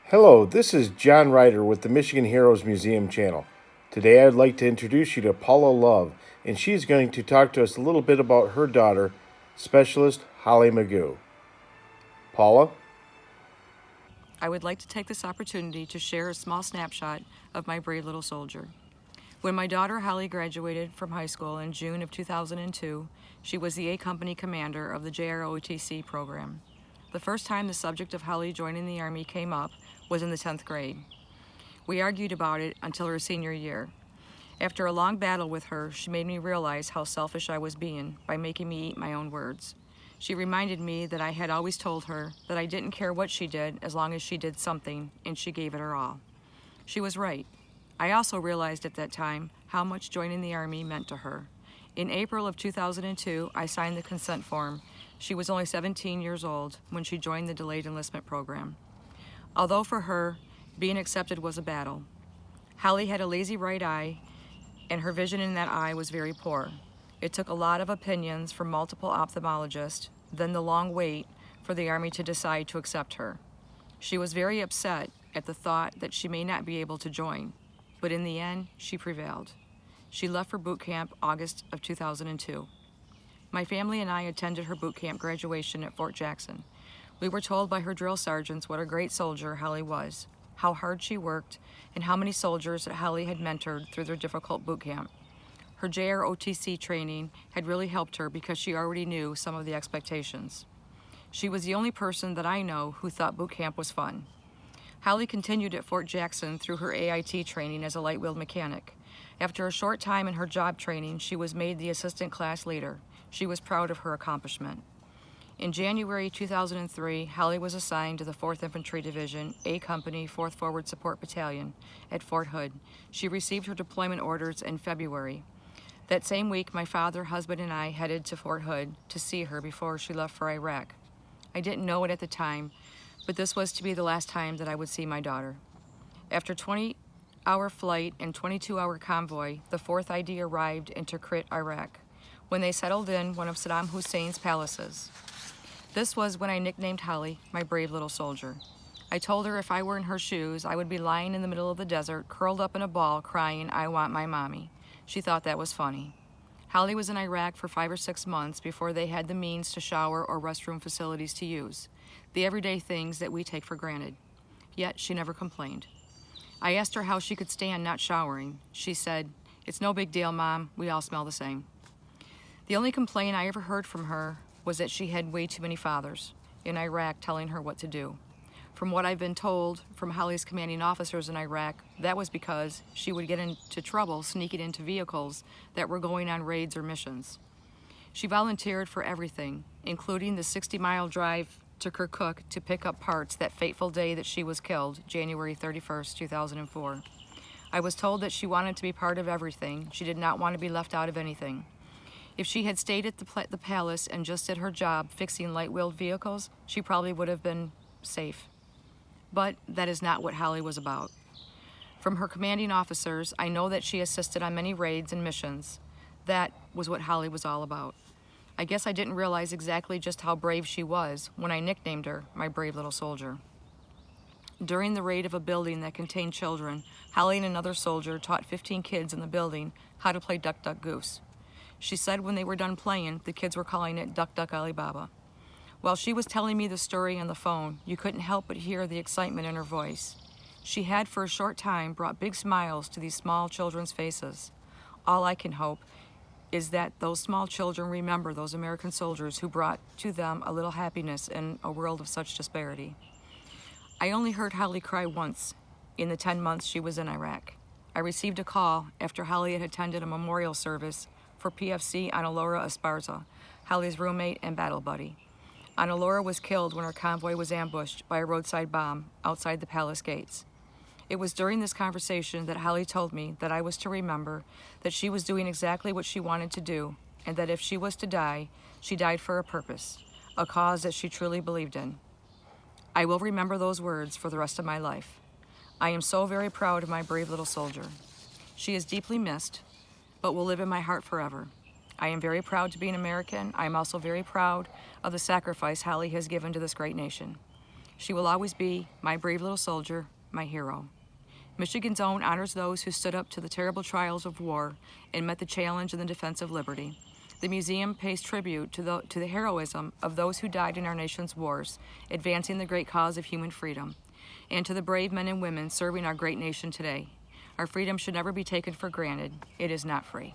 Hello, this is John Ryder with the Michigan Heroes Museum channel. Today I'd like to introduce you to Paula Love, and she's going to talk to us a little bit about her daughter, Specialist Holly McGeogh. Paula? I would like to take this opportunity to share a small snapshot of my brave little soldier. When my daughter Holly graduated from high school in June of 2002, she was the A Company commander of the JROTC program. The first time the subject of Holly joining the Army came up was in the 10th grade. We argued about it until her senior year. After a long battle with her, she made me realize how selfish I was being by making me eat my own words. She reminded me that I had always told her that I didn't care what she did as long as she did something, and she gave it her all. She was right. I also realized at that time how much joining the Army meant to her. In April of 2002, I signed the consent form. She was only 17 years old when she joined the delayed enlistment program. Although for her, being accepted was a battle. Holly had a lazy right eye, and her vision in that eye was very poor. It took a lot of opinions from multiple ophthalmologists, then the long wait for the Army to decide to accept her. She was very upset at the thought that she may not be able to join, but in the end, she prevailed. She left for boot camp August of 2002. My family and I attended her boot camp graduation at Fort Jackson. We were told by her drill sergeants what a great soldier Holly was, how hard she worked, and how many soldiers that Holly had mentored through their difficult boot camp. Her JROTC training had really helped her because she already knew some of the expectations. She was the only person that I know who thought boot camp was fun. Holly continued at Fort Jackson through her AIT training as a light wheel mechanic. After a short time in her job training, she was made the assistant class leader. She was proud of her accomplishment. In January 2003, Holly was assigned to the 4th Infantry Division, A Company, 4th Forward Support Battalion at Fort Hood. She received her deployment orders in February. That same week, my father, husband, and I headed to Fort Hood to see her before she left for Iraq. I didn't know it at the time, but this was to be the last time that I would see my daughter. After a 20-hour flight and 22-hour convoy, the 4th ID arrived in Tikrit, Iraq, when they settled in one of Saddam Hussein's palaces. This was when I nicknamed Holly my brave little soldier. I told her if I were in her shoes, I would be lying in the middle of the desert, curled up in a ball, crying, "I want my mommy." She thought that was funny. Holly was in Iraq for 5 or 6 months before they had the means to shower or restroom facilities to use, the everyday things that we take for granted. Yet she never complained. I asked her how she could stand not showering. She said, "It's no big deal, Mom. We all smell the same." The only complaint I ever heard from her was that she had way too many fathers in Iraq telling her what to do. From what I've been told from Holly's commanding officers in Iraq, that was because she would get into trouble sneaking into vehicles that were going on raids or missions. She volunteered for everything, including the 60-mile drive to Kirkuk to pick up parts that fateful day that she was killed, January 31st, 2004. I was told that she wanted to be part of everything. She did not want to be left out of anything. If she had stayed at the palace and just did her job fixing light-wheeled vehicles, she probably would have been safe. But that is not what Holly was about. From her commanding officers, I know that she assisted on many raids and missions. That was what Holly was all about. I guess I didn't realize exactly just how brave she was when I nicknamed her my brave little soldier. During the raid of a building that contained children, Holly and another soldier taught 15 kids in the building how to play Duck Duck Goose. She said when they were done playing, the kids were calling it Duck Duck Alibaba. While she was telling me the story on the phone, you couldn't help but hear the excitement in her voice. She had, for a short time, brought big smiles to these small children's faces. All I can hope is that those small children remember those American soldiers who brought to them a little happiness in a world of such disparity. I only heard Holly cry once in the 10 months she was in Iraq. I received a call after Holly had attended a memorial service for PFC Analora Esparza, Holly's roommate and battle buddy. Analora was killed when her convoy was ambushed by a roadside bomb outside the palace gates. It was during this conversation that Holly told me that I was to remember that she was doing exactly what she wanted to do, and that if she was to die, she died for a purpose, a cause that she truly believed in. I will remember those words for the rest of my life. I am so very proud of my brave little soldier. She is deeply missed, but will live in my heart forever. I am very proud to be an American. I am also very proud of the sacrifice Holly has given to this great nation. She will always be my brave little soldier, my hero. Michigan's Own honors those who stood up to the terrible trials of war and met the challenge in the defense of liberty. The museum pays tribute to the heroism of those who died in our nation's wars, advancing the great cause of human freedom, and to the brave men and women serving our great nation today. Our freedom should never be taken for granted. It is not free.